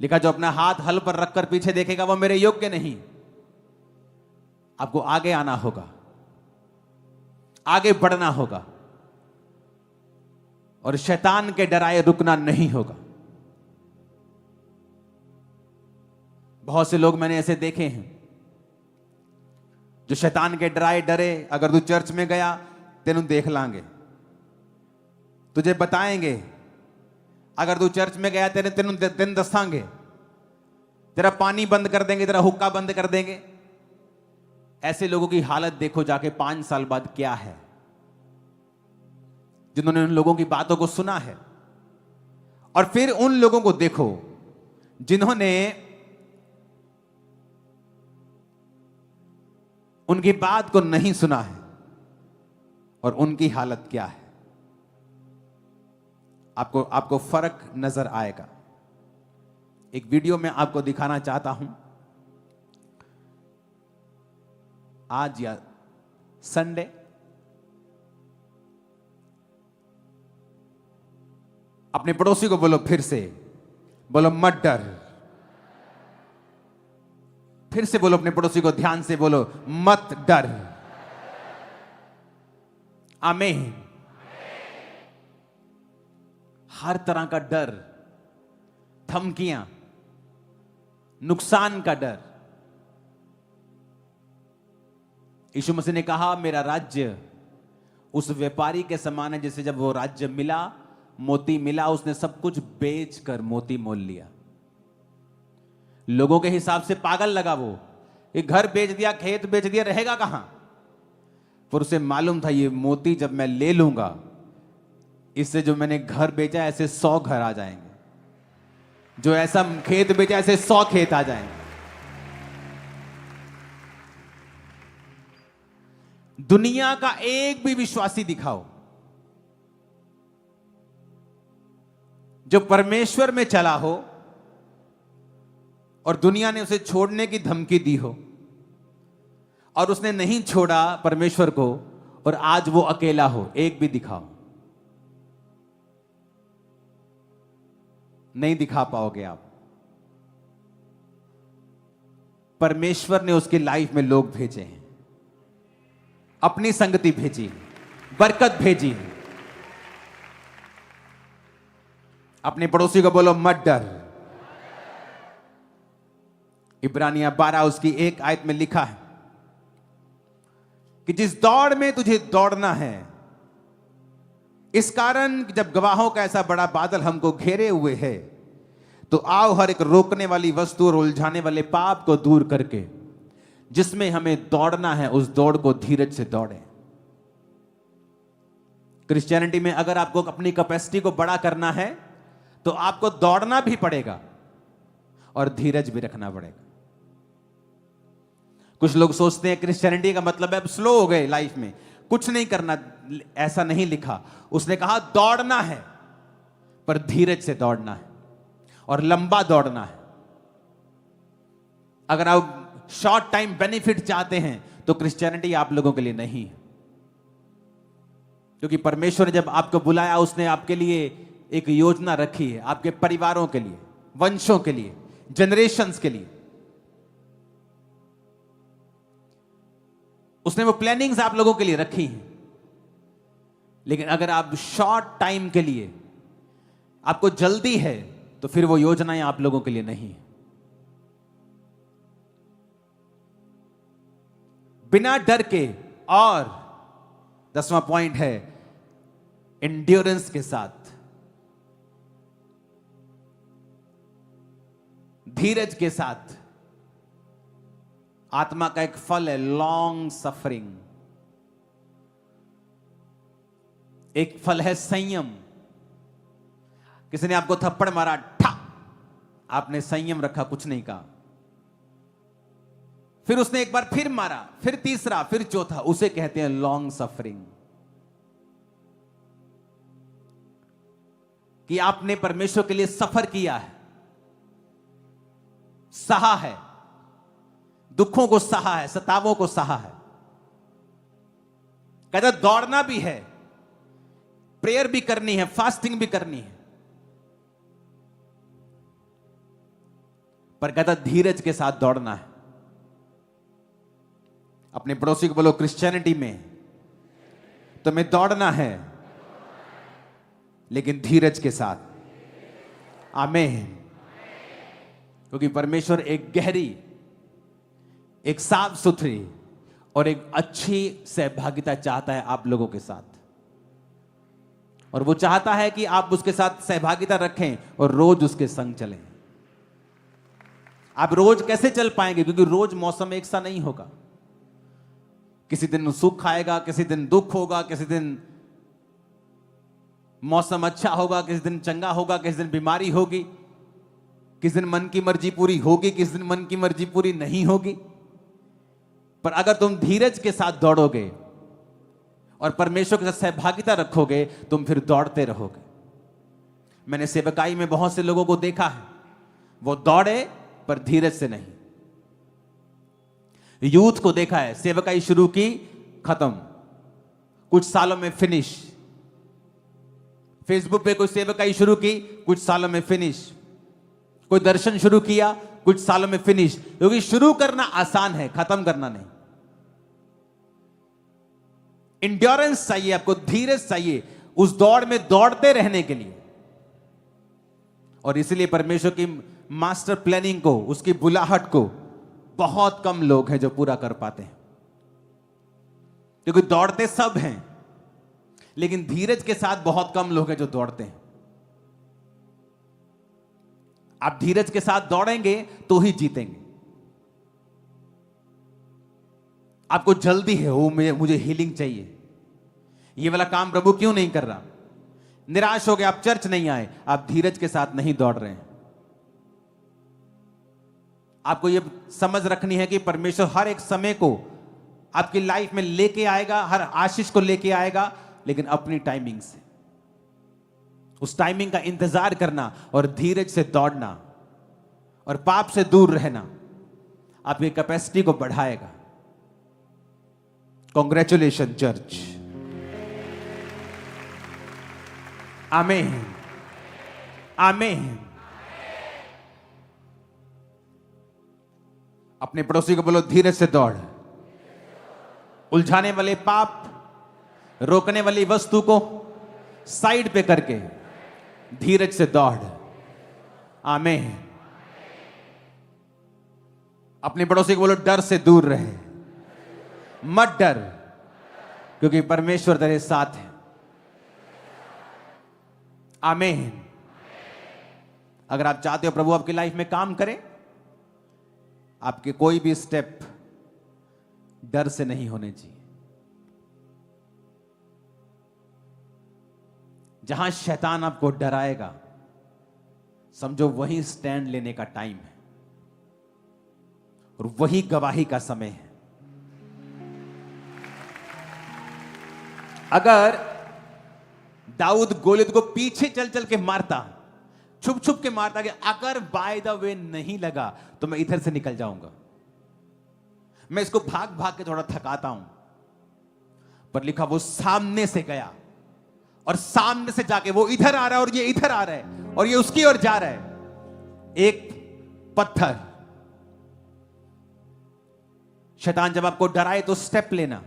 लिखा जो अपना हाथ हल पर रखकर पीछे देखेगा वो मेरे योग्य नहीं। आपको आगे आना होगा, आगे बढ़ना होगा, और शैतान के डराए रुकना नहीं होगा। बहुत से लोग मैंने ऐसे देखे हैं जो शैतान के डराए डरे, अगर तू चर्च में गया तेनू देख लांगे, तुझे बताएंगे अगर तू चर्च में गया तेरे तेन दिन दसांगे, तेरा पानी बंद कर देंगे, तेरा हुक्का बंद कर देंगे। ऐसे लोगों की हालत देखो जाके 5 साल बाद क्या है, जिन्होंने उन लोगों की बातों को सुना है। और फिर उन लोगों को देखो जिन्होंने उनकी बात को नहीं सुना है, और उनकी हालत क्या है। आपको फर्क नजर आएगा। एक वीडियो में आपको दिखाना चाहता हूं। आज या संडे अपने पड़ोसी को बोलो, फिर से बोलो मत डर। फिर से बोलो अपने पड़ोसी को, ध्यान से बोलो, मत डर। आमीन। हर तरह का डर, धमकियां, नुकसान का डर। यीशु मसीह ने कहा मेरा राज्य उस व्यापारी के समान है, जैसे जब वो राज्य मिला, मोती मिला, उसने सब कुछ बेचकर मोती मोल लिया। लोगों के हिसाब से पागल लगा वो, ये घर बेच दिया, खेत बेच दिया, रहेगा कहां। पर उसे मालूम था ये मोती जब मैं ले लूंगा, इससे जो मैंने घर बेचा ऐसे 100 घर आ जाएंगे, जो ऐसा खेत बेचा ऐसे 100 खेत आ जाएंगे। दुनिया का एक भी विश्वासी दिखाओ जो परमेश्वर में चला हो और दुनिया ने उसे छोड़ने की धमकी दी हो और उसने नहीं छोड़ा परमेश्वर को, और आज वो अकेला हो, एक भी दिखाओ। नहीं दिखा पाओगे आप। परमेश्वर ने उसकी लाइफ में लोग भेजे हैं, अपनी संगति भेजी, बरकत भेजी। अपने पड़ोसी को बोलो मत डर। इब्रानिया 12 उसकी 1 आयत में लिखा है कि जिस दौड़ में तुझे दौड़ना है, इस कारण जब गवाहों का ऐसा बड़ा बादल हमको घेरे हुए है, तो आओ हर एक रोकने वाली वस्तु और उलझाने वाले पाप को दूर करके जिसमें हमें दौड़ना है, उस दौड़ को धीरज से दौड़ें। क्रिश्चियनिटी में अगर आपको अपनी कैपेसिटी को बड़ा करना है तो आपको दौड़ना भी पड़ेगा और धीरज भी रखना पड़ेगा। कुछ लोग सोचते हैं क्रिश्चियनिटी का मतलब है अब स्लो हो गए लाइफ में, कुछ नहीं करना। ऐसा नहीं लिखा। उसने कहा दौड़ना है, पर धीरज से दौड़ना है और लंबा दौड़ना है। अगर आप शॉर्ट टाइम बेनिफिट चाहते हैं तो क्रिश्चियनिटी आप लोगों के लिए नहीं है, क्योंकि परमेश्वर ने जब आपको बुलाया, उसने आपके लिए एक योजना रखी है, आपके परिवारों के लिए, वंशों के लिए, जनरेशंस के लिए। उसने वो प्लानिंग्स आप लोगों के लिए रखी हैं। लेकिन अगर आप शॉर्ट टाइम के लिए, आपको जल्दी है, तो फिर वो योजनाएं आप लोगों के लिए नहीं है। बिना डर के, और 10वां पॉइंट है एंड्योरेंस के साथ, धीरज के साथ। आत्मा का एक फल है लॉन्ग सफरिंग, एक फल है संयम। किसी ने आपको थप्पड़ मारा, ठा, आपने संयम रखा, कुछ नहीं कहा। फिर उसने एक बार फिर मारा, फिर तीसरा, फिर चौथा, उसे कहते हैं लॉन्ग सफरिंग। कि आपने परमेश्वर के लिए सफर किया है, सहा है, दुखों को सहा है, सतावों को सहा है। कहता दौड़ना भी है, प्रेयर भी करनी है, फास्टिंग भी करनी है, पर कहता धीरज के साथ दौड़ना है। अपने पड़ोसी को बोलो क्रिश्चियनिटी में तुम्हें दौड़ना है, लेकिन धीरज के साथ। आमीन। क्योंकि परमेश्वर एक गहरी, एक साफ सुथरी और एक अच्छी सहभागिता चाहता है आप लोगों के साथ। और वो चाहता है कि आप उसके साथ सहभागिता रखें और रोज उसके संग चलें। आप रोज कैसे चल पाएंगे? क्योंकि रोज मौसम एक सा नहीं होगा। किसी दिन सुख आएगा, किसी दिन दुख होगा, किसी दिन मौसम अच्छा होगा, किसी दिन चंगा होगा, किसी दिन बीमारी होगी, किसी दिन मन की मर्जी पूरी होगी, किसी दिन मन की मर्जी पूरी नहीं होगी। पर अगर तुम धीरज के साथ दौड़ोगे और परमेश्वर के साथ सहभागिता रखोगे, तुम फिर दौड़ते रहोगे। मैंने सेवकाई में बहुत से लोगों को देखा है, वो दौड़े पर धीरज से नहीं। यूथ को देखा है, सेवकाई शुरू की, खत्म, कुछ सालों में फिनिश। फेसबुक पे कोई सेवकाई शुरू की, कुछ सालों में फिनिश। कोई दर्शन शुरू किया, कुछ सालों में फिनिश। क्योंकि शुरू करना आसान है, खत्म करना नहीं। इंड्योरेंस चाहिए आपको, धीरज चाहिए उस दौड़ में दौड़ते रहने के लिए। और इसलिए परमेश्वर की मास्टर प्लानिंग को, उसकी बुलाहट को बहुत कम लोग हैं जो पूरा कर पाते हैं। क्योंकि दौड़ते सब हैं, लेकिन धीरज के साथ बहुत कम लोग हैं जो दौड़ते हैं। आप धीरज के साथ दौड़ेंगे तो ही जीतेंगे। आपको जल्दी है, वो मुझे हीलिंग चाहिए, ये वाला काम प्रभु क्यों नहीं कर रहा? निराश हो गए, आप चर्च नहीं आए, आप धीरज के साथ नहीं दौड़ रहे हैं। आपको यह समझ रखनी है कि परमेश्वर हर एक समय को आपकी लाइफ में लेके आएगा, हर आशीष को लेके आएगा, लेकिन अपनी टाइमिंग से। उस टाइमिंग का इंतजार करना और धीरज से दौड़ना और पाप से दूर रहना आपकी कैपेसिटी को बढ़ाएगा। Congratulation church. आमीन, आमीन। अपने पड़ोसी को बोलो, धीरज से दौड़। उलझाने वाले पाप, रोकने वाली वस्तु को साइड पे करके धीरज से दौड़। आमीन। अपने पड़ोसी को बोलो, डर से दूर रहे, मत डर, क्योंकि परमेश्वर तेरे साथ है। आमीन। अगर आप चाहते हो प्रभु आपकी लाइफ में काम करे, आपके कोई भी स्टेप डर से नहीं होने चाहिए। जहां शैतान आपको डराएगा, समझो वही स्टैंड लेने का टाइम है और वही गवाही का समय है। अगर दाऊद गोलियत को पीछे चल चल के मारता, छुप छुप के मारता, कि अगर बाय द वे नहीं लगा तो मैं इधर से निकल जाऊंगा, मैं इसको भाग भाग के थोड़ा थकाता हूं, पर लिखा वो सामने से गया और सामने से जाके वो इधर आ रहा है और ये इधर आ रहा है और ये उसकी ओर जा रहा है। एक पत्थर। शैतान जब आपको डराए तो स्टेप लेना,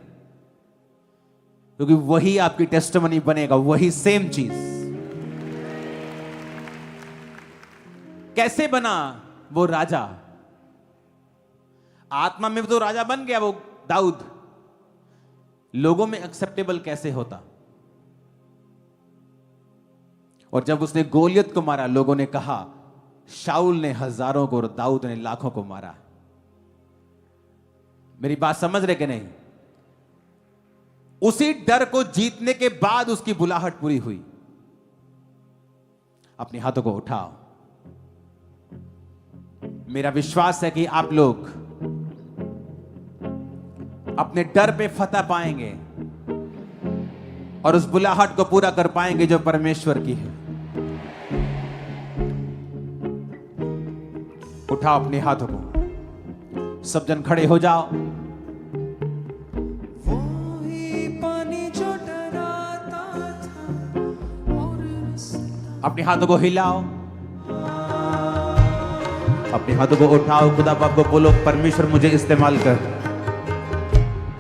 क्योंकि वही आपकी टेस्टिमनी बनेगा, वही सेम चीज। कैसे बना वो राजा? आत्मा में तो राजा बन गया वो दाऊद, लोगों में एक्सेप्टेबल कैसे होता? और जब उसने गोलियत को मारा, लोगों ने कहा शाऊल ने हजारों को और दाऊद ने लाखों को मारा। मेरी बात समझ रहे कि नहीं? उसी डर को जीतने के बाद उसकी बुलाहट पूरी हुई। अपने हाथों को उठाओ। मेरा विश्वास है कि आप लोग अपने डर पे फतह पाएंगे और उस बुलाहट को पूरा कर पाएंगे जो परमेश्वर की है। उठाओ अपने हाथों को, सब जन खड़े हो जाओ। अपने हाथों को हिलाओ, अपने हाथों को उठाओ, खुदा बाप को बोलो परमेश्वर मुझे इस्तेमाल कर।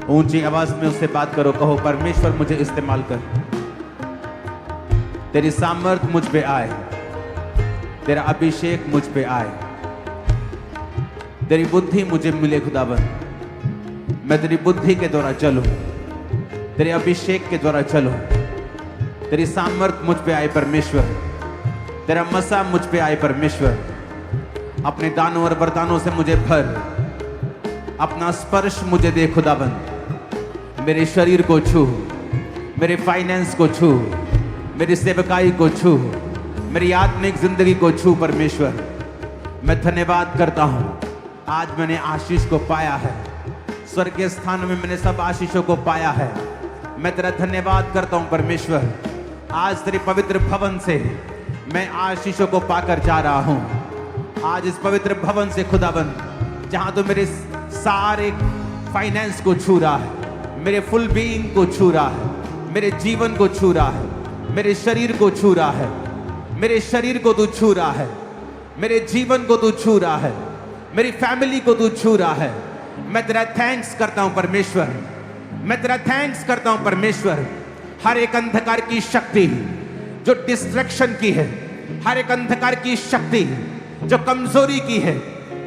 ऊंची आवाज में उससे बात करो, कहो परमेश्वर मुझे इस्तेमाल कर, तेरी सामर्थ मुझ पे आए, तेरा अभिषेक मुझ पे आए, तेरी बुद्धि मुझे मिले खुदाबंद। मैं तेरी बुद्धि के द्वारा चलूं, तेरे अभिषेक के द्वारा चलूं। तेरी सामर्थ मुझ पे आए परमेश्वर, तेरा मसा मुझ पे आए परमेश्वर। अपने दानों और वरदानों से मुझे भर, अपना स्पर्श मुझे दे खुदाबंद। मेरे शरीर को छू, मेरे फाइनेंस को छू, मेरी सेवकाई को छू, मेरी आत्मिक जिंदगी को छू परमेश्वर। मैं धन्यवाद करता हूं, आज मैंने आशीष को पाया है। स्वर्गीय स्थान में मैंने सब आशीषों को पाया है। मैं तेरा धन्यवाद करता हूं परमेश्वर। आज तेरे पवित्र भवन से मैं आशीषों को पाकर जा रहा हूं। आज इस पवित्र भवन से खुदाबंद, जहां तो मेरे सारे फाइनेंस को छू रहा है, मेरे फुल बीइंग को छू रहा है, मेरे जीवन को छू रहा है, मेरे शरीर को छू रहा है, मेरे शरीर को तू छू रहा है, मेरे जीवन को तू छू रहा है, मेरी फैमिली को तू छू रहा है। मैं तेरा थैंक्स करता हूं परमेश्वर, मैं तेरा थैंक्स करता हूं परमेश्वर। हर एक अंधकार की शक्ति जो डिस्ट्रैक्शन की है, हर एक अंधकार की शक्ति जो कमजोरी की है,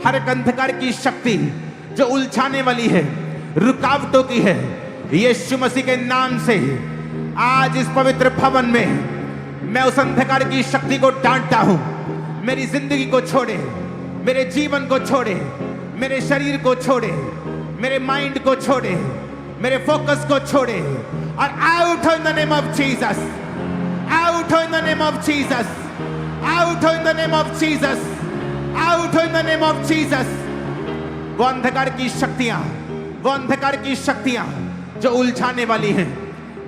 हर एक अंधकार की शक्ति जो उलझाने वाली है, रुकावटों की है, यीशु मसीह के नाम से आज इस पवित्र भवन में मैं उस अंधकार की शक्ति को डांटता हूं। मेरी जिंदगी को छोड़े, मेरे जीवन को छोड़े, मेरे शरीर को छोड़े, मेरे माइंड को छोड़े, मेरे फोकस को छोड़े और out in the name of Jesus, out in the name of Jesus, out in the name of Jesus, out in the name of Jesus. वो अंधकार की शक्तियां, वो अंधकार की शक्तियां जो उलझाने वाली हैं,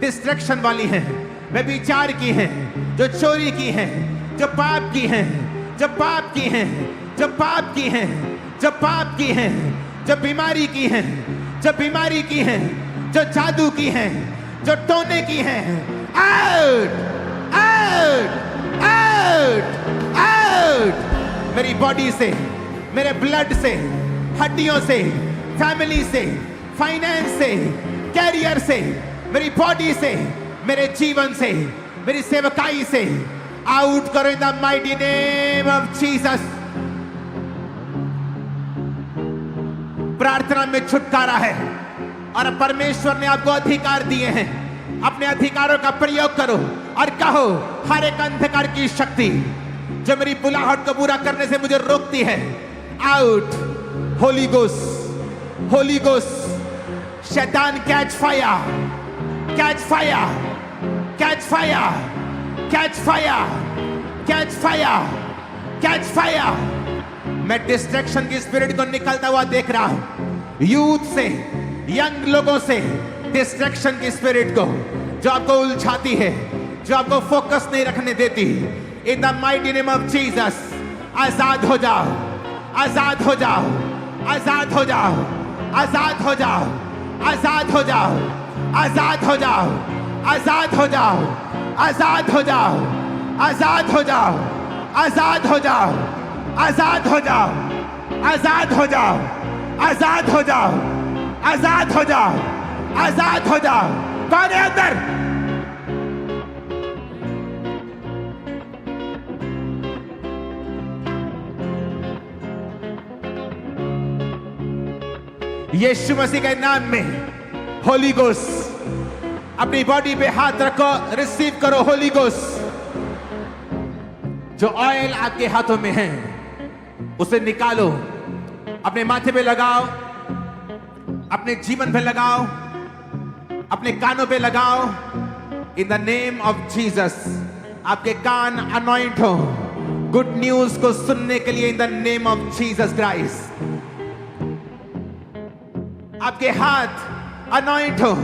डिस्ट्रैक्शन वाली हैं, व्यभिचार की हैं, जो चोरी की हैं, जो पाप की हैं, जो पाप की हैं, जो पाप की हैं, जो पाप की हैं, जो बीमारी की हैं, जो बीमारी की हैं, जो जादू की हैं, जो टोने की हैं, आउट, आउट, आउट, आउट। मेरी बॉडी से, मेरे ब्लड से, हड्डियों से, फैमिली से, फाइनेंस से, कैरियर से, मेरी बॉडी से, मेरे जीवन से, मेरी सेवकाई से आउट करो in the mighty name of Jesus. प्रार्थना में छुटकारा है और परमेश्वर ने आपको अधिकार दिए हैं। अपने अधिकारों का प्रयोग करो और कहो, हर एक अंधकार की शक्ति जो मेरी बुलाहट को पूरा करने से मुझे रोकती है, out. Holy ghost, holy ghost, शैतान catch fire, catch fire, catch fire, catch fire, catch fire, catch fire. मैं डिस्ट्रैक्शन की स्पिरिट को निकलता हुआ देख रहा हूं। यूथ से, यंग लोगों से डिस्ट्रैक्शन की स्पिरिट को जो आपको उलझाती है, जो आपको फोकस नहीं रखने देती, in the mighty name of Jesus आजाद हो जाओ, आजाद हो जाओ, आजाद हो जाओ, आजाद हो जाओ, आजाद हो जाओ, आजाद हो जाओ, आजाद हो जाओ, आजाद हो जाओ, आजाद हो जाओ, आजाद हो जाओ, आजाद हो जाओ, आजाद हो जाओ, आजाद हो जाओ, आजाद हो जाओ, आजाद हो जाओ। कौन है अंदर? यीशु मसीह के नाम में होली गोस्ट अपनी बॉडी पे हाथ रखो, रिसीव करो होली गोस्ट। जो ऑयल आपके हाथों में है उसे निकालो, अपने माथे पे लगाओ, अपने जीवन पे लगाओ, अपने कानों पे लगाओ। इन द नेम ऑफ जीसस आपके कान अनॉइंट हो गुड न्यूज को सुनने के लिए। इन the name of Jesus Christ आपके हाथ अनॉइंट हो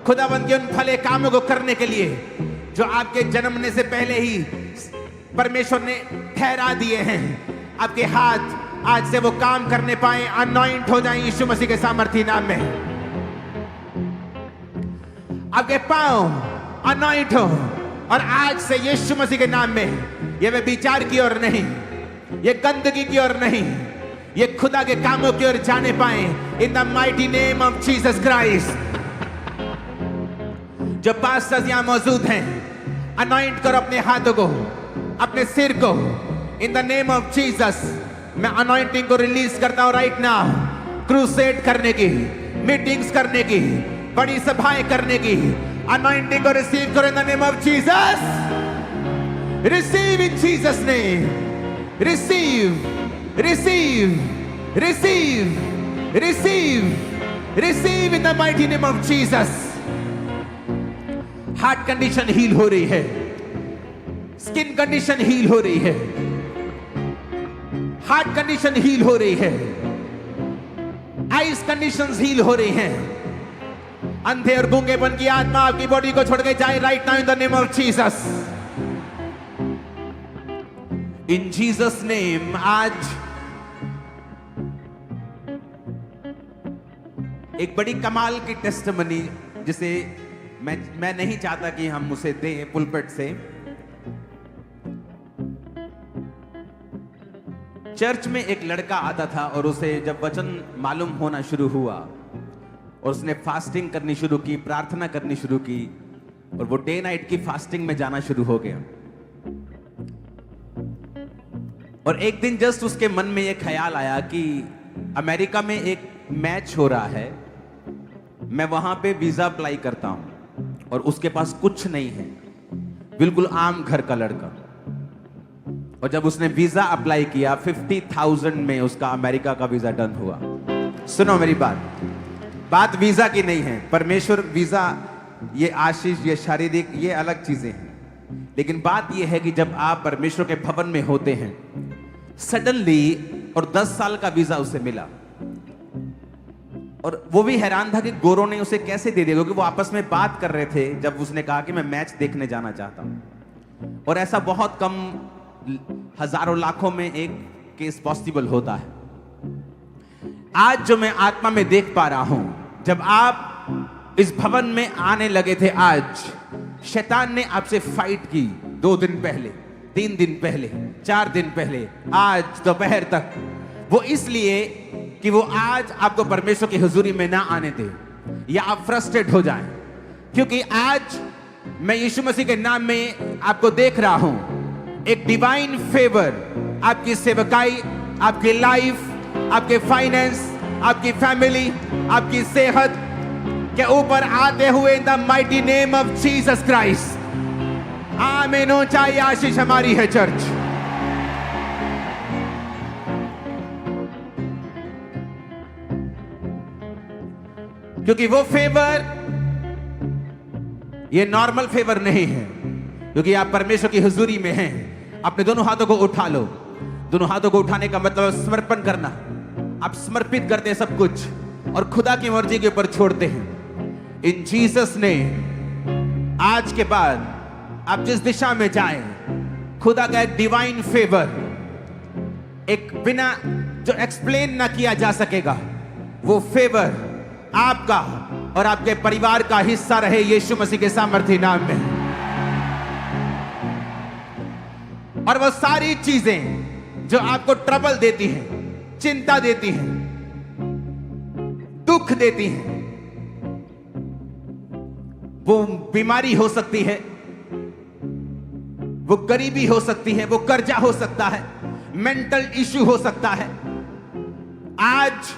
खुदावंद के उन भले कामों को करने के लिए जो आपके जन्मने से पहले ही परमेश्वर ने ठहरा दिए हैं। आपके हाथ आज से वो काम करने पाए, अनॉइंट हो जाए यीशु मसीह के सामर्थी नाम में। आपके पांव अनॉइंट हो और आज से यीशु मसीह के नाम में ये व्यभिचार की ओर नहीं, ये गंदगी की ओर नहीं, ये खुदा के कामों की ओर जाने पाए। इन the mighty name of Jesus Christ. जो पास्टर्स यहां मौजूद हैं, अनॉइंट करो अपने हाथों को, अपने सिर को। इन द नेम ऑफ जीसस मैं अनॉइंटिंग को रिलीज करता हूं राइट नाउ। क्रूसेड करने की, मीटिंग्स करने की, बड़ी सभाएं करने की, अनॉइंटिंग को रिसीव करो in the name of Jesus. Receive in Jesus name, receive, receive, receive, receive, receive in the mighty name of Jesus. Heart condition heal हो रही है, स्किन कंडीशन हील हो रही है, हार्ट कंडीशन हील हो रही है, आइज कंडीशंस हील हो रही हैं। अंधे और गूंगेपन की आत्मा आपकी बॉडी को छोड़ के जाए right now in the name of Jesus. In Jesus name. आज एक बड़ी कमाल की टेस्टिमनी जिसे मैं नहीं चाहता कि हम उसे दें पुलपिट से। चर्च में एक लड़का आता था और उसे जब वचन मालूम होना शुरू हुआ और उसने फास्टिंग करनी शुरू की, प्रार्थना करनी शुरू की और वो डे नाइट की फास्टिंग में जाना शुरू हो गया। और एक दिन जस्ट उसके मन में ये ख्याल आया कि अमेरिका में एक मैच हो रहा है, मैं वहां पे वीजा अप्लाई करता हूं और उसके पास कुछ नहीं है, बिल्कुल आम घर का लड़का। और जब उसने वीजा अप्लाई किया 50,000 में उसका अमेरिका का वीजा डन हुआ। सुनो मेरी बात वीजा की नहीं है। परमेश्वर वीजा, ये आशीष, ये शारीरिक, ये अलग चीजें हैं, लेकिन बात ये है कि जब आप परमेश्वर के भवन में होते हैं सडनली, और 10 साल का वीजा उसे मिला और वो भी हैरान था कि गोरों ने उसे कैसे दे दिया, क्योंकि वो आपस में बात कर रहे थे जब उसने कहा कि मैं मैच देखने जाना चाहता हूं। और ऐसा बहुत कम, हजारों लाखों में एक केस पॉसिबल होता है। आज जो मैं आत्मा में देख पा रहा हूं, जब आप इस भवन में आने लगे थे, आज शैतान ने आपसे फाइट की 2 दिन पहले, 3 दिन पहले, 4 दिन पहले, आज दोपहर तक। वो इसलिए कि वो आज आपको परमेश्वर की हुजूरी में ना आने दे या आप फ्रस्ट्रेट हो जाएं, क्योंकि आज मैं यीशु मसीह के नाम में आपको देख रहा हूं, एक डिवाइन फेवर आपकी सेवकाई, आपकी लाइफ, आपके फाइनेंस, आपकी फैमिली, आपकी सेहत के ऊपर आते हुए इन the mighty name of Jesus Christ. आमीन। ऊंचाई आशीष हमारी है चर्च। क्योंकि वो फेवर ये नॉर्मल फेवर नहीं है, क्योंकि आप परमेश्वर की हुजूरी में हैं। अपने दोनों हाथों को उठा लो। दोनों हाथों को उठाने का मतलब समर्पण करना। आप समर्पित करते हैं सब कुछ और खुदा की मर्जी के ऊपर छोड़ते हैं। इन जीसस ने आज के बाद आप जिस दिशा में जाएं, खुदा का एक डिवाइन फेवर, एक बिना जो एक्सप्लेन ना किया जा सकेगा, वो फेवर आपका और आपके परिवार का हिस्सा रहे यीशु मसीह के सामर्थी नाम में। और वो सारी चीजें जो आपको ट्रबल देती हैं, चिंता देती हैं, दुख देती हैं, वो बीमारी हो सकती है, वो गरीबी हो सकती है, वो कर्जा हो सकता है, मेंटल इश्यू हो सकता है, आज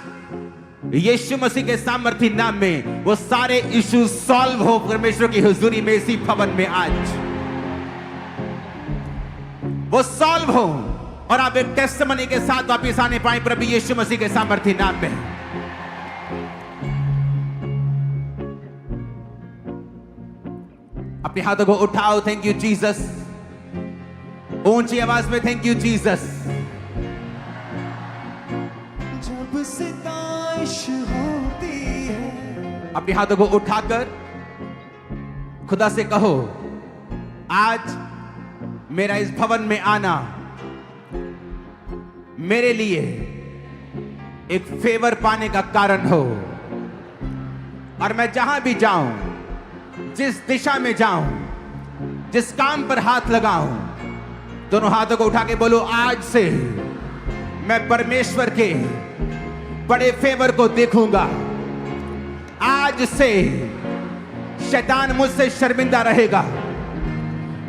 यीशु मसीह के सामर्थी नाम में वो सारे इश्यूज सॉल्व हो परमेश्वर की हुजूरी में, इसी भवन में आज वो सॉल्व हो और आप एक टेस्टिमनी के साथ वापस आने पाए प्रभु यीशु मसीह के सामर्थी नाम में। अपने हाथों को उठाओ। Thank you Jesus. ऊंची आवाज में थैंक यू जीसस। जब सिताइश होती है, अपने हाथों को उठाकर खुदा से कहो, आज मेरा इस भवन में आना मेरे लिए एक फेवर पाने का कारण हो, और मैं जहां भी जाऊं, जिस दिशा में जाऊं, जिस काम पर हाथ लगाऊं, दोनों हाथों को उठा के बोलो, आज से मैं परमेश्वर के बड़े फेवर को देखूंगा। आज से शैतान मुझसे शर्मिंदा रहेगा,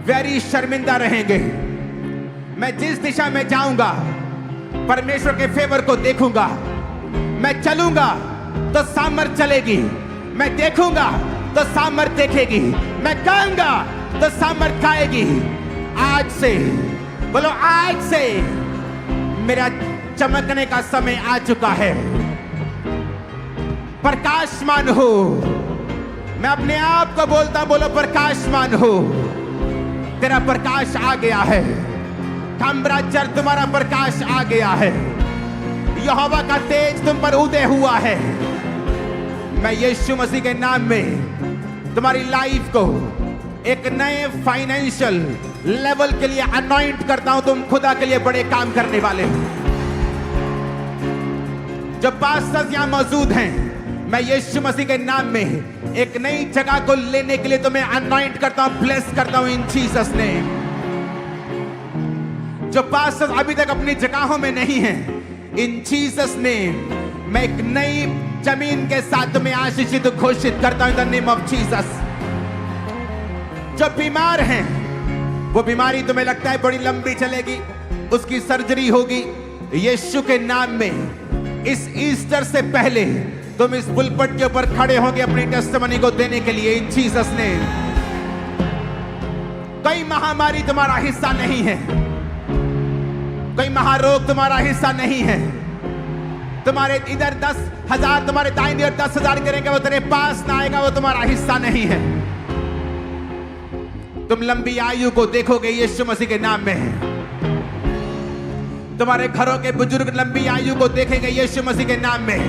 वेरी शर्मिंदा रहेंगे। मैं जिस दिशा में जाऊंगा परमेश्वर के फेवर को देखूंगा। मैं चलूंगा तो सामर्थ चलेगी, मैं देखूंगा तो सामर्थ देखेगी, मैं गाऊंगा तो सामर्थ गाएगी। आज से बोलो, आज से मेरा चमकने का समय आ चुका है। प्रकाशमान हो, मैं अपने आप को बोलता हूं, बोलो प्रकाशमान हो, तेरा प्रकाश आ गया है। कामराजर, तुम्हारा प्रकाश आ गया है। यहोवा का तेज तुम पर उदय हुआ है। मैं यीशु मसीह के नाम में तुम्हारी लाइफ को एक नए फाइनेंशियल लेवल के लिए अनॉइंट करता हूं। तुम खुदा के लिए बड़े काम करने वाले हो। जो पास्टर्स यहां मौजूद हैं, मैं यीशु मसीह के नाम में एक नई जगह को लेने के लिए तुम्हें अनॉइंट करता हूं, ब्लेस करता हूं इन जीसस नेम। जो पास्टर्स अभी तक अपनी जगहों में नहीं हैं, इन जीसस नेम मैं एक नई जमीन के साथ तुम्हें आशीषित घोषित करता हूं इन द नेम ऑफ जीसस। जो बीमार हैं, वो बीमारी तुम्हें लगता है बड़ी लंबी चलेगी, उसकी सर्जरी होगी। यीशु के नाम में इस ईस्टर से पहले तुम इस पुलपट के ऊपर खड़े होंगे अपनी टेस्टिमनी को देने के लिए इन जीसस नेम। कोई महामारी तुम्हारा हिस्सा नहीं है, कोई महारोग तुम्हारा हिस्सा नहीं है। तुम्हारे इधर 10,000 तुम्हारे दाहिनी ओर 10,000 करेंगे, वो तेरे पास ना आएगा, वो तुम्हारा हिस्सा नहीं है। तुम लंबी आयु को देखोगे यीशु मसीह के नाम में। तुम्हारे घरों के बुजुर्ग लंबी आयु को देखेंगे यीशु मसीह के नाम में।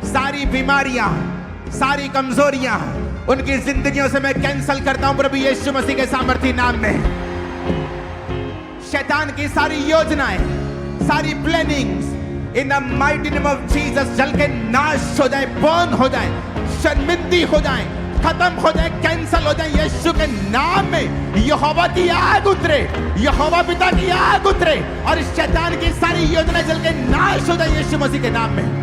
सारी बीमारियां, सारी कमजोरियां उनकी जिंदगियों से मैं कैंसल करता हूं प्रभु यीशु मसीह के सामर्थी नाम में। शैतान की सारी योजनाएं, सारी plannings in the mighty name of Jesus जल के नाश हो जाए, बर्न हो जाए, शर्मिंदी हो जाए, खत्म हो जाए, कैंसल हो जाए यीशु के नाम में। यहोवा की आग उतरे, यहोवा पिता की आग उतरे और शैतान की सारी योजनाएं जल के नाश हो जाए यीशु मसीह के नाम में।